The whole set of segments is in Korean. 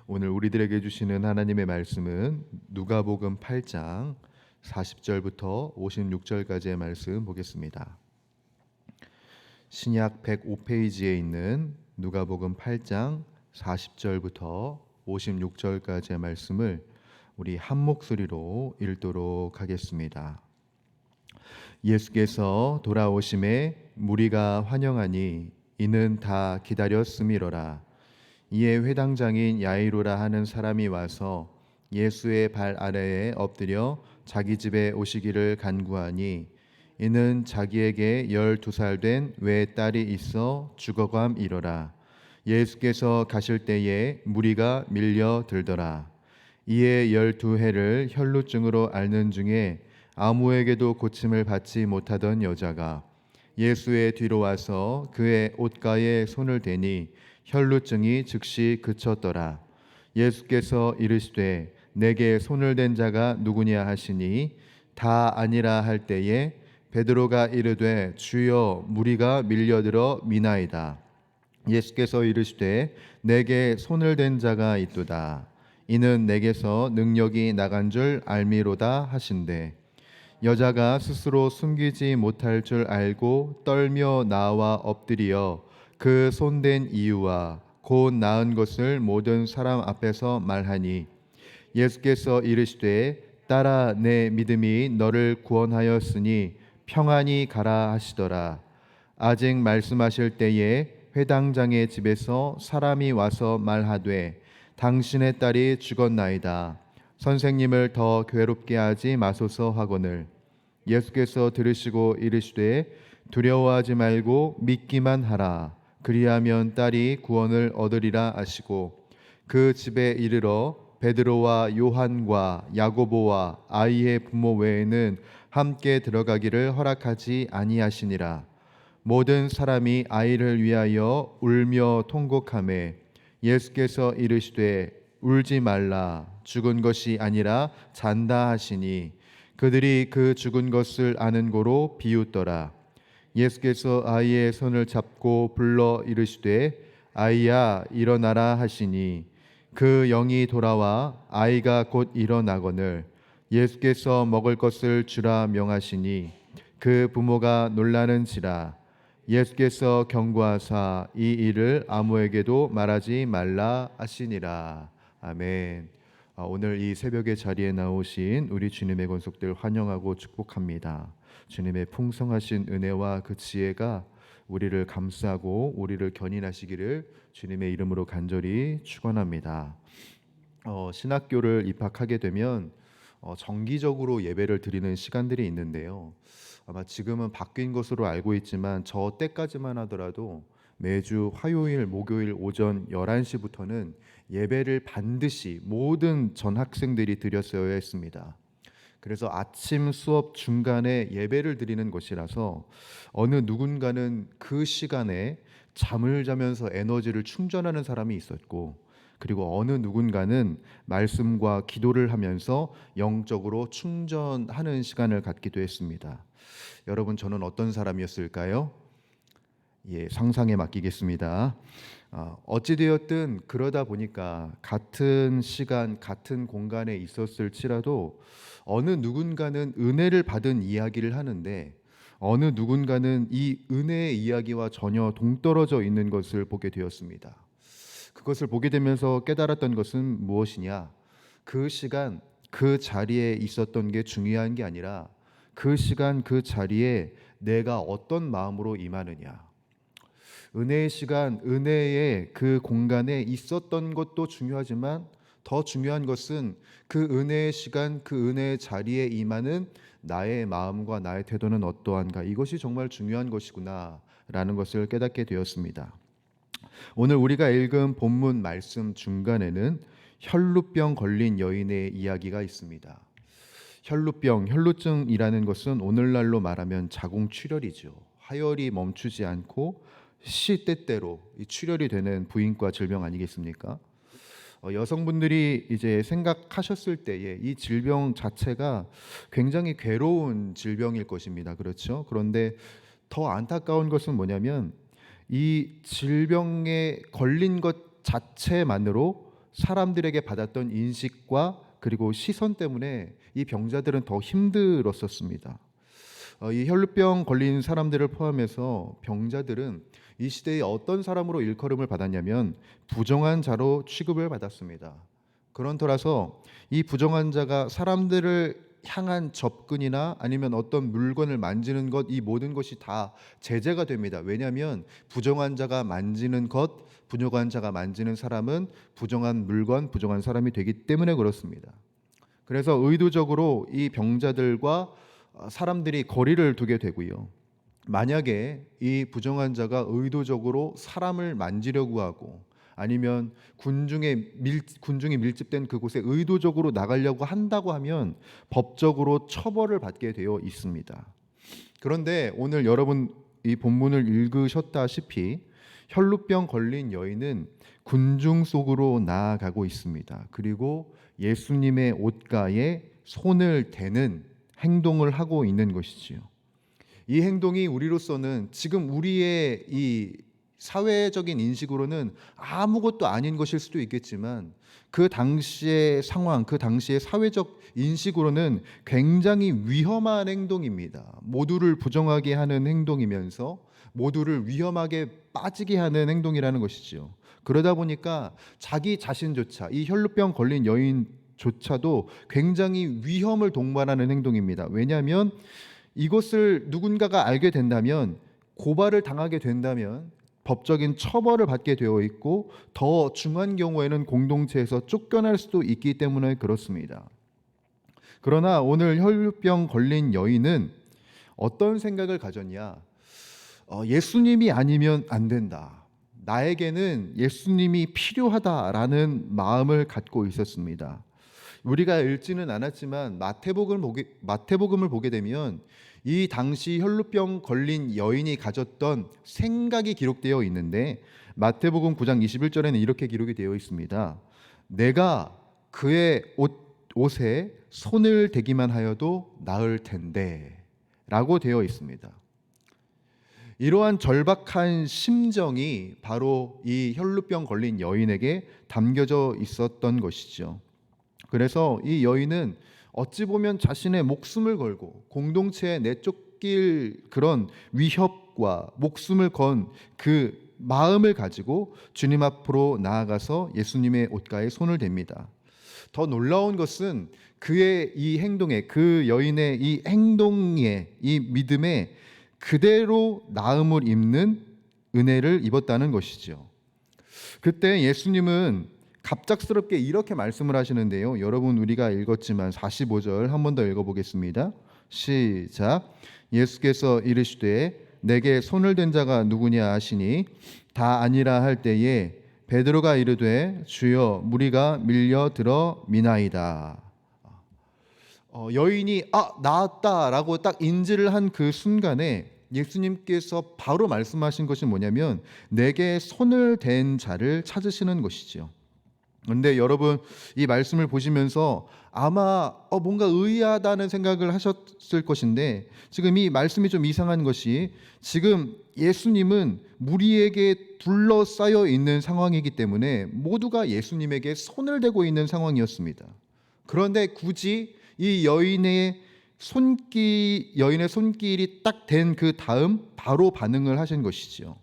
오늘 우리들에게 주시는 하나님의 말씀은 누가복음 8장 40절부터 56절까지의 말씀 보겠습니다. 신약 105페이지에 있는 누가복음 8장 40절부터 56절까지의 말씀을 우리 한 목소리로 읽도록 하겠습니다. 예수께서 돌아오심에 무리가 환영하니 이는 다 기다렸음이로라. 이에 회당장인 야이로라 하는 사람이 와서 예수의 발 아래에 엎드려 자기 집에 오시기를 간구하니 이는 자기에게 12살 된 외딸이 있어 죽어감이로라. 예수께서 가실 때에 무리가 밀려들더라. 이에 12해를 혈루증으로 앓는 중에 아무에게도 고침을 받지 못하던 여자가 예수의 뒤로 와서 그의 옷가에 손을 대니 혈루증이 즉시 그쳤더라. 예수께서 이르시되 내게 손을 댄 자가 누구냐 하시니 다 아니라 할 때에 베드로가 이르되 주여 무리가 밀려들어 미나이다. 예수께서 이르시되 내게 손을 댄 자가 있도다. 이는 내게서 능력이 나간 줄 알미로다 하신대. 여자가 스스로 숨기지 못할 줄 알고 떨며 나와 엎드리어 그 손댄 이유와 곧 나은 것을 모든 사람 앞에서 말하니 예수께서 이르시되 딸아 내 믿음이 너를 구원하였으니 평안히 가라 하시더라. 아직 말씀하실 때에 회당장의 집에서 사람이 와서 말하되 당신의 딸이 죽었나이다. 선생님을 더 괴롭게 하지 마소서 하거늘 예수께서 들으시고 이르시되 두려워하지 말고 믿기만 하라. 그리하면 딸이 구원을 얻으리라 하시고 그 집에 이르러 베드로와 요한과 야고보와 아이의 부모 외에는 함께 들어가기를 허락하지 아니하시니라. 모든 사람이 아이를 위하여 울며 통곡하매 예수께서 이르시되 울지 말라. 죽은 것이 아니라 잔다 하시니 그들이 그 죽은 것을 아는 고로 비웃더라. 예수께서 아이의 손을 잡고 불러 이르시되 아이야 일어나라 하시니 그 영이 돌아와 아이가 곧 일어나거늘 예수께서 먹을 것을 주라 명하시니 그 부모가 놀라는지라. 예수께서 경고하사 이 일을 아무에게도 말하지 말라 하시니라. 아멘. 오늘 이 새벽의 자리에 나오신 우리 주님의 권속들 환영하고 축복합니다. 주님의 풍성하신 은혜와 그 지혜가 우리를 감싸고 우리를 견인하시기를 주님의 이름으로 간절히 축원합니다. 신학교를 입학하게 되면 정기적으로 예배를 드리는 시간들이 있는데요. 아마 지금은 바뀐 것으로 알고 있지만 저 때까지만 하더라도 매주 화요일, 목요일 오전 11시부터는 예배를 반드시 모든 전 학생들이 드렸어야 했습니다. 그래서 아침 수업 중간에 예배를 드리는 것이라서 어느 누군가는 그 시간에 잠을 자면서 에너지를 충전하는 사람이 있었고, 그리고 어느 누군가는 말씀과 기도를 하면서 영적으로 충전하는 시간을 갖기도 했습니다. 여러분, 저는 어떤 사람이었을까요? 상상에 맡기겠습니다. 어찌되었든 그러다 보니까 같은 시간, 같은 공간에 있었을지라도 어느 누군가는 은혜를 받은 이야기를 하는데 어느 누군가는 이 은혜의 이야기와 전혀 동떨어져 있는 것을 보게 되었습니다. 그것을 보게 되면서 깨달았던 것은 무엇이냐? 그 시간, 그 자리에 있었던 게 중요한 게 아니라 그 시간, 그 자리에 내가 어떤 마음으로 임하느냐. 은혜의 시간, 은혜의 그 공간에 있었던 것도 중요하지만 더 중요한 것은 그 은혜의 시간, 그 은혜의 자리에 임하는 나의 마음과 나의 태도는 어떠한가. 이것이 정말 중요한 것이구나 라는 것을 깨닫게 되었습니다. 오늘 우리가 읽은 본문 말씀 중간에는 혈루병 걸린 여인의 이야기가 있습니다. 혈루병, 혈루증이라는 것은 오늘날로 말하면 자궁출혈이죠. 하혈이 멈추지 않고 시때때로 출혈이 되는 부인과 질병 아니겠습니까? 여성분들이 이제 생각하셨을 때에 이 질병 자체가 굉장히 괴로운 질병일 것입니다. 그렇죠? 그런데 더 안타까운 것은 뭐냐면 이 질병에 걸린 것 자체만으로 사람들에게 받았던 인식과 그리고 시선 때문에 이 병자들은 더 힘들었었습니다. 이 혈루병 걸린 사람들을 포함해서 병자들은 이 시대에 어떤 사람으로 일컬음을 받았냐면 부정한 자로 취급을 받았습니다. 그런 터라서 이 부정한 자가 사람들을 향한 접근이나 아니면 어떤 물건을 만지는 것, 이 모든 것이 다 제재가 됩니다. 왜냐하면 부정한 자가 만지는 것, 부정한 자가 만지는 사람은 부정한 물건, 부정한 사람이 되기 때문에 그렇습니다. 그래서 의도적으로 이 병자들과 사람들이 거리를 두게 되고요. 만약에 이 부정한 자가 의도적으로 사람을 만지려고 하고 아니면 군중이 밀집된 그곳에 의도적으로 나가려고 한다고 하면 법적으로 처벌을 받게 되어 있습니다. 그런데 오늘 여러분 이 본문을 읽으셨다시피 혈루병 걸린 여인은 군중 속으로 나아가고 있습니다. 그리고 예수님의 옷가에 손을 대는 행동을 하고 있는 것이지요. 이 행동이 우리로서는 지금 우리의 이 사회적인 인식으로는 아무것도 아닌 것일 수도 있겠지만 그 당시의 상황, 그 당시의 사회적 인식으로는 굉장히 위험한 행동입니다. 모두를 부정하게 하는 행동이면서 모두를 위험하게 빠지게 하는 행동이라는 것이지요. 그러다 보니까 자기 자신조차 이 혈루병 걸린 여인조차도 굉장히 위험을 동반하는 행동입니다. 왜냐하면 이것을 누군가가 알게 된다면 고발을 당하게 된다면 법적인 처벌을 받게 되어 있고 더 중한 경우에는 공동체에서 쫓겨날 수도 있기 때문에 그렇습니다. 그러나 오늘 혈루병 걸린 여인은 어떤 생각을 가졌냐? 예수님이 아니면 안 된다. 나에게는 예수님이 필요하다라는 마음을 갖고 있었습니다. 우리가 읽지는 않았지만 마태복음을 보게 되면 이 당시 혈루병 걸린 여인이 가졌던 생각이 기록되어 있는데 마태복음 9장 21절에는 이렇게 기록이 되어 있습니다. 내가 그의 옷에 손을 대기만 하여도 나을 텐데 라고 되어 있습니다. 이러한 절박한 심정이 바로 이 혈루병 걸린 여인에게 담겨져 있었던 것이죠. 그래서 이 여인은 어찌 보면 자신의 목숨을 걸고 공동체에 내쫓길 그런 위협과 목숨을 건 그 마음을 가지고 주님 앞으로 나아가서 예수님의 옷가에 손을 댑니다. 더 놀라운 것은 그의 이 행동에, 그 여인의 이 행동에, 이 믿음에 그대로 나음을 입는 은혜를 입었다는 것이죠. 그때 예수님은 갑작스럽게 이렇게 말씀을 하시는데요. 여러분 우리가 읽었지만 45절 한 번 더 읽어보겠습니다. 시작. 예수께서 이르시되 내게 손을 댄 자가 누구냐 하시니 다 아니라 할 때에 베드로가 이르되 주여 무리가 밀려들어 미나이다. 여인이 나았다라고 딱 인지를 한 그 순간에 예수님께서 바로 말씀하신 것이 뭐냐면 내게 손을 댄 자를 찾으시는 것이지요. 그런데 여러분 이 말씀을 보시면서 아마 뭔가 의아하다는 생각을 하셨을 것인데 지금 이 말씀이 좀 이상한 것이 지금 예수님은 무리에게 둘러싸여 있는 상황이기 때문에 모두가 예수님에게 손을 대고 있는 상황이었습니다. 그런데 굳이 이 여인의 손길이 딱 된 그 다음 바로 반응을 하신 것이지요.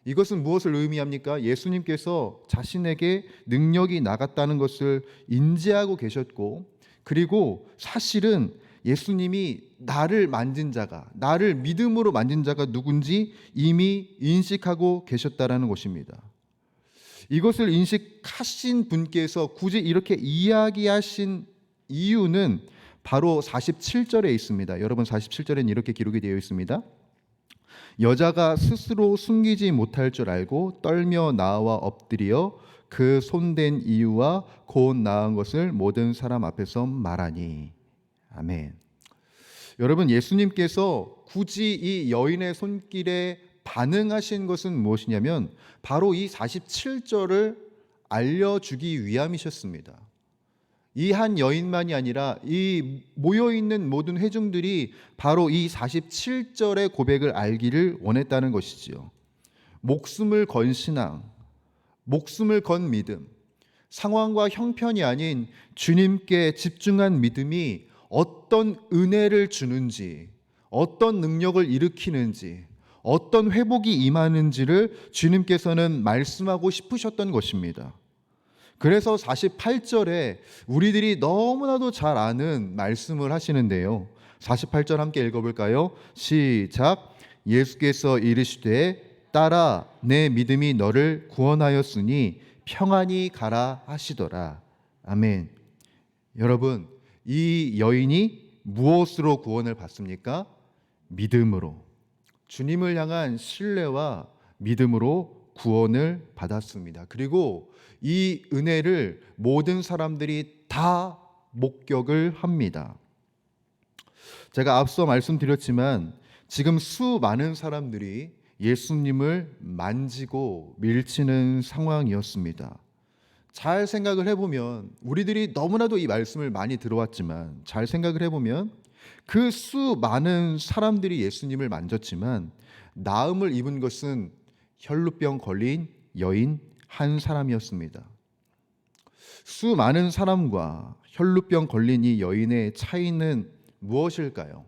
이것은 무엇을 의미합니까? 예수님께서 자신에게 능력이 나갔다는 것을 인지하고 계셨고 그리고 사실은 예수님이 나를 만진 자가, 나를 믿음으로 만진 자가 누군지 이미 인식하고 계셨다라는 것입니다. 이것을 인식하신 분께서 굳이 이렇게 이야기하신 이유는 바로 47절에 있습니다. 여러분 47절에는 이렇게 기록이 되어 있습니다. 여자가 스스로 숨기지 못할 줄 알고 떨며 나와 엎드려 그 손댄 이유와 곧 나은 것을 모든 사람 앞에서 말하니. 아멘. 여러분 예수님께서 굳이 이 여인의 손길에 반응하신 것은 무엇이냐면 바로 이 47절을 알려주기 위함이셨습니다. 이 한 여인만이 아니라 이 모여있는 모든 회중들이 바로 이 47절의 고백을 알기를 원했다는 것이지요. 목숨을 건 신앙, 목숨을 건 믿음, 상황과 형편이 아닌 주님께 집중한 믿음이 어떤 은혜를 주는지, 어떤 능력을 일으키는지, 어떤 회복이 임하는지를 주님께서는 말씀하고 싶으셨던 것입니다. 그래서 48절에 우리들이 너무나도 잘 아는 말씀을 하시는데요. 48절 함께 읽어볼까요? 시작. 예수께서 이르시되 딸아 내 믿음이 너를 구원하였으니 평안히 가라 하시더라. 아멘. 여러분, 이 여인이 무엇으로 구원을 받습니까? 믿음으로. 주님을 향한 신뢰와 믿음으로 구원을 받았습니다. 그리고 이 은혜를 모든 사람들이 다 목격을 합니다. 제가 앞서 말씀드렸지만 지금 수많은 사람들이 예수님을 만지고 밀치는 상황이었습니다. 잘 생각을 해보면, 우리들이 너무나도 이 말씀을 많이 들어왔지만 잘 생각을 해보면 그 수많은 사람들이 예수님을 만졌지만 나음을 입은 것은 혈루병 걸린 여인 한 사람이었습니다. 수많은 사람과 혈루병 걸린 이 여인의 차이는 무엇일까요?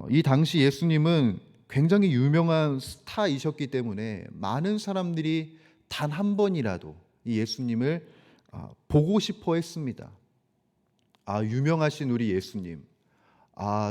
이 당시 예수님은 굉장히 유명한 스타이셨기 때문에 많은 사람들이 단 한 번이라도 이 예수님을 보고 싶어 했습니다. 유명하신 우리 예수님,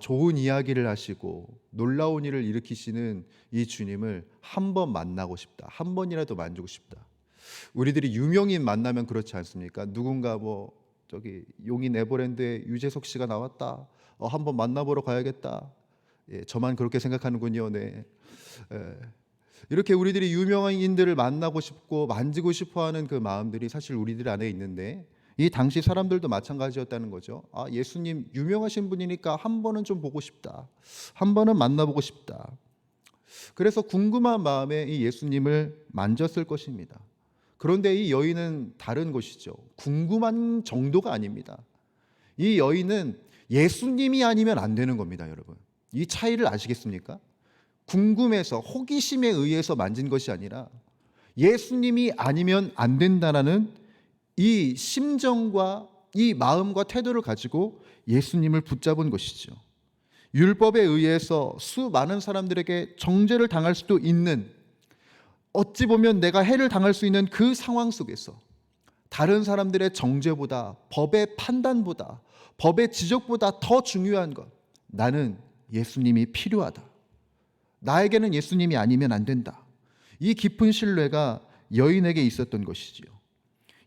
좋은 이야기를 하시고 놀라운 일을 일으키시는 이 주님을 한 번 만나고 싶다. 한 번이라도 만지고 싶다. 우리들이 유명인 만나면 그렇지 않습니까? 누군가 저기 용인 에버랜드에 유재석 씨가 나왔다. 한번 만나보러 가야겠다. 저만 그렇게 생각하는군요. 네. 이렇게 우리들이 유명인들을 만나고 싶고 만지고 싶어하는 그 마음들이 사실 우리들 안에 있는데 이 당시 사람들도 마찬가지였다는 거죠. 예수님 유명하신 분이니까 한 번은 좀 보고 싶다. 한 번은 만나보고 싶다. 그래서 궁금한 마음에 이 예수님을 만졌을 것입니다. 그런데 이 여인은 다른 것이죠. 궁금한 정도가 아닙니다. 이 여인은 예수님이 아니면 안 되는 겁니다, 여러분. 이 차이를 아시겠습니까? 궁금해서 호기심에 의해서 만진 것이 아니라 예수님이 아니면 안 된다라는 이 심정과 이 마음과 태도를 가지고 예수님을 붙잡은 것이죠. 율법에 의해서 수많은 사람들에게 정죄를 당할 수도 있는, 어찌 보면 내가 해를 당할 수 있는 그 상황 속에서 다른 사람들의 정죄보다, 법의 판단보다, 법의 지적보다 더 중요한 것, 나는 예수님이 필요하다. 나에게는 예수님이 아니면 안 된다. 이 깊은 신뢰가 여인에게 있었던 것이지요.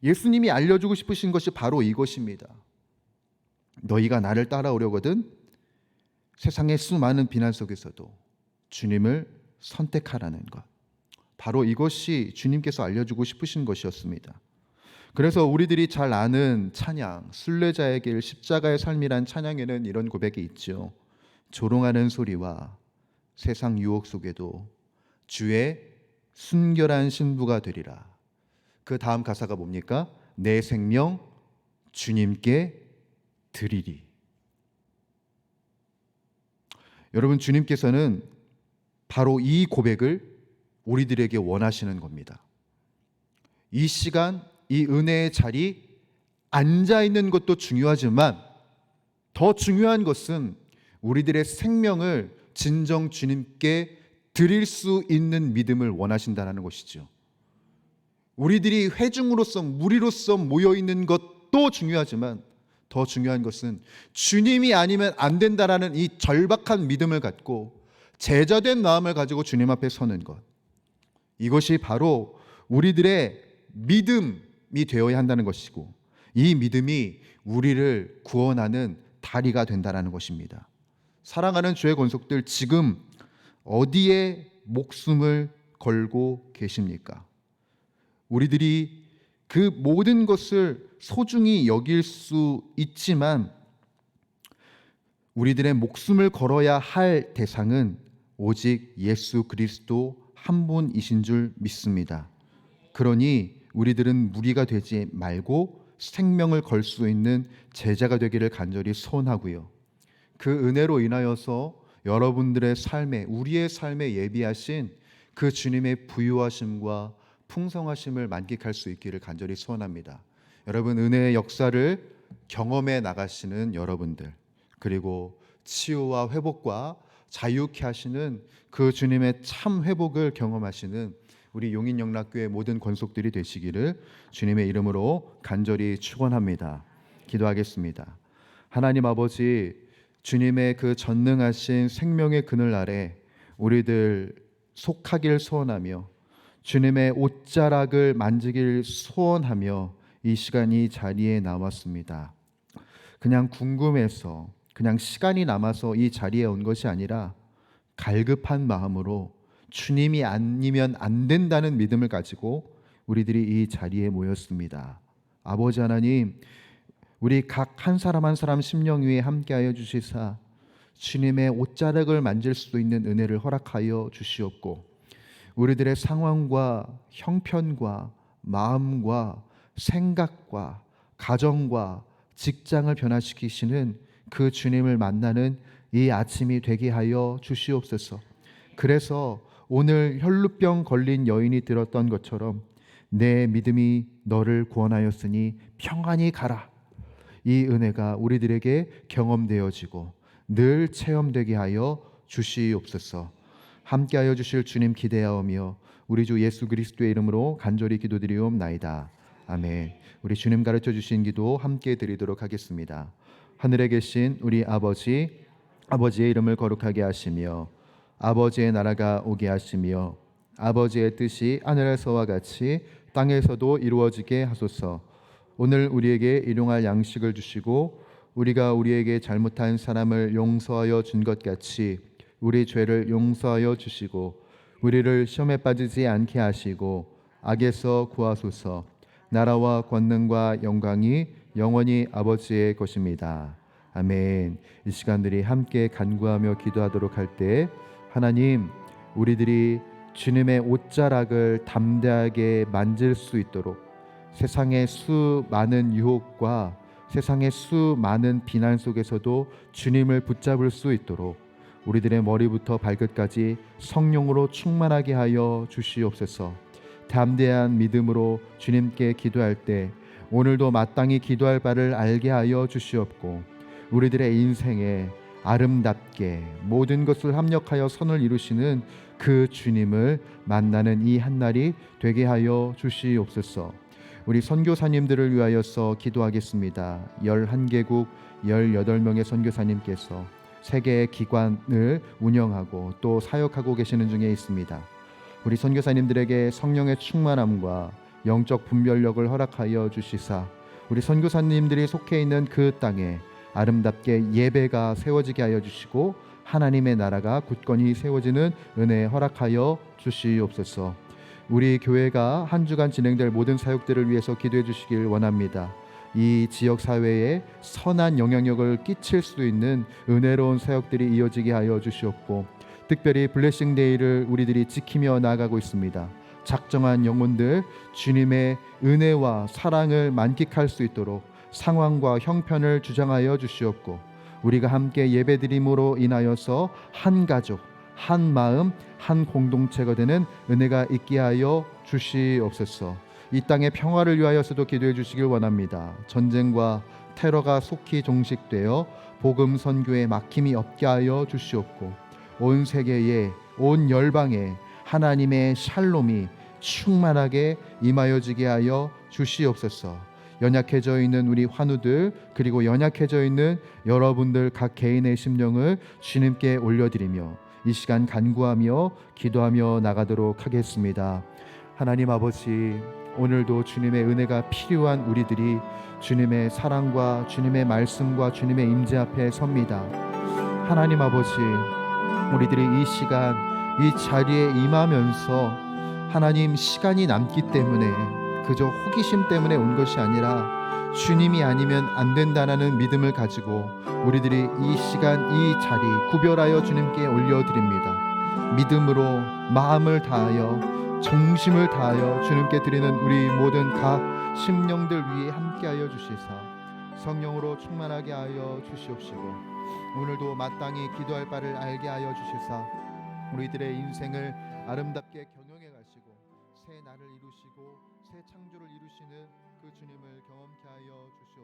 예수님이 알려주고 싶으신 것이 바로 이것입니다. 너희가 나를 따라오려거든 세상의 수많은 비난 속에서도 주님을 선택하라는 것. 바로 이것이 주님께서 알려주고 싶으신 것이었습니다. 그래서 우리들이 잘 아는 찬양, 순례자의 길 십자가의 삶이란 찬양에는 이런 고백이 있죠. 조롱하는 소리와 세상 유혹 속에도 주의 순결한 신부가 되리라. 그 다음 가사가 뭡니까? 내 생명 주님께 드리리. 여러분, 주님께서는 바로 이 고백을 우리들에게 원하시는 겁니다. 이 시간, 이 은혜의 자리 앉아 있는 것도 중요하지만 더 중요한 것은 우리들의 생명을 진정 주님께 드릴 수 있는 믿음을 원하신다는 것이죠. 우리들이 회중으로서 무리로서 모여 있는 것도 중요하지만 더 중요한 것은 주님이 아니면 안 된다라는 이 절박한 믿음을 갖고 제자된 마음을 가지고 주님 앞에 서는 것. 이것이 바로 우리들의 믿음이 되어야 한다는 것이고 이 믿음이 우리를 구원하는 다리가 된다는 것입니다. 사랑하는 주의 권속들, 지금 어디에 목숨을 걸고 계십니까? 우리들이 그 모든 것을 소중히 여길 수 있지만 우리들의 목숨을 걸어야 할 대상은 오직 예수 그리스도 한 분이신 줄 믿습니다. 그러니 우리들은 무리가 되지 말고 생명을 걸 수 있는 제자가 되기를 간절히 소원하고요. 그 은혜로 인하여서 여러분들의 삶에, 우리의 삶에 예비하신 그 주님의 부유하심과 풍성하심을 만끽할 수 있기를 간절히 소원합니다. 여러분, 은혜의 역사를 경험해 나가시는 여러분들, 그리고 치유와 회복과 자유케 하시는 그 주님의 참 회복을 경험하시는 우리 용인영락교회 모든 권속들이 되시기를 주님의 이름으로 간절히 축원합니다. 기도하겠습니다. 하나님 아버지, 주님의 그 전능하신 생명의 그늘 아래 우리들 속하길 소원하며 주님의 옷자락을 만지길 소원하며 이 시간 이 자리에 나왔습니다. 그냥 궁금해서, 그냥 시간이 남아서 이 자리에 온 것이 아니라 갈급한 마음으로 주님이 아니면 안 된다는 믿음을 가지고 우리들이 이 자리에 모였습니다. 아버지 하나님, 우리 각 한 사람 한 사람 심령 위에 함께하여 주시사 주님의 옷자락을 만질 수 있는 은혜를 허락하여 주시옵고, 우리들의 상황과 형편과 마음과 생각과 가정과 직장을 변화시키시는 그 주님을 만나는 이 아침이 되게 하여 주시옵소서. 그래서 오늘 혈루병 걸린 여인이 들었던 것처럼 내 믿음이 너를 구원하였으니 평안히 가라, 이 은혜가 우리들에게 경험되어지고 늘 체험되게 하여 주시옵소서. 함께하여 주실 주님 기대하오며 우리 주 예수 그리스도의 이름으로 간절히 기도드리옵나이다. 아멘. 우리 주님 가르쳐 주신 기도 함께 드리도록 하겠습니다. 하늘에 계신 우리 아버지, 아버지의 이름을 거룩하게 하시며 아버지의 나라가 오게 하시며 아버지의 뜻이 하늘에서와 같이 땅에서도 이루어지게 하소서. 오늘 우리에게 일용할 양식을 주시고 우리가 우리에게 잘못한 사람을 용서하여 준 것 같이 우리 죄를 용서하여 주시고 우리를 시험에 빠지지 않게 하시고 악에서 구하소서. 나라와 권능과 영광이 영원히 아버지의 것입니다. 아멘. 이 시간들이 함께 간구하며 기도하도록 할 때 하나님, 우리들이 주님의 옷자락을 담대하게 만질 수 있도록 세상의 수많은 유혹과 세상의 수많은 비난 속에서도 주님을 붙잡을 수 있도록 우리들의 머리부터 발끝까지 성령으로 충만하게 하여 주시옵소서. 담대한 믿음으로 주님께 기도할 때 오늘도 마땅히 기도할 바를 알게 하여 주시옵고 우리들의 인생에 아름답게 모든 것을 합력하여 선을 이루시는 그 주님을 만나는 이 한날이 되게 하여 주시옵소서. 우리 선교사님들을 위하여서 기도하겠습니다. 11개국 18명의 선교사님께서 세계의 기관을 운영하고 또 사역하고 계시는 중에 있습니다. 우리 선교사님들에게 성령의 충만함과 영적 분별력을 허락하여 주시사 우리 선교사님들이 속해 있는 그 땅에 아름답게 예배가 세워지게 하여 주시고 하나님의 나라가 굳건히 세워지는 은혜 허락하여 주시옵소서. 우리 교회가 한 주간 진행될 모든 사역들을 위해서 기도해 주시길 원합니다. 이 지역 사회에 선한 영향력을 끼칠 수 있는 은혜로운 사역들이 이어지게 하여 주시옵고 특별히 블레싱 데이를 우리들이 지키며 나아가고 있습니다. 작정한 영혼들 주님의 은혜와 사랑을 만끽할 수 있도록 상황과 형편을 주장하여 주시옵고 우리가 함께 예배드림으로 인하여서 한 가족, 한 마음, 한 공동체가 되는 은혜가 있게 하여 주시옵소서. 이 땅의 평화를 위하여서도 기도해 주시길 원합니다. 전쟁과 테러가 속히 종식되어 복음 선교에 막힘이 없게 하여 주시옵고 온 세계에 온 열방에 하나님의 샬롬이 충만하게 임하여지게 하여 주시옵소서. 연약해져 있는 우리 환우들 그리고 연약해져 있는 여러분들 각 개인의 심령을 주님께 올려드리며 이 시간 간구하며 기도하며 나가도록 하겠습니다. 하나님 아버지, 오늘도 주님의 은혜가 필요한 우리들이 주님의 사랑과 주님의 말씀과 주님의 임재 앞에 섭니다. 하나님 아버지, 우리들이 이 시간 이 자리에 임하면서 하나님 시간이 남기 때문에 그저 호기심 때문에 온 것이 아니라 주님이 아니면 안 된다는 믿음을 가지고 우리들이 이 시간 이 자리 구별하여 주님께 올려드립니다. 믿음으로 마음을 다하여 정심을 다하여 주님께 드리는 우리 모든 각 심령들 위에 함께하여 주시사 성령으로 충만하게 하여 주시옵시고 오늘도 마땅히 기도할 바를 알게 하여 주시사 우리들의 인생을 아름답게 경영해 가시고 새 나를 이루시고 새 창조를 이루시는 그 주님을 경험케 하여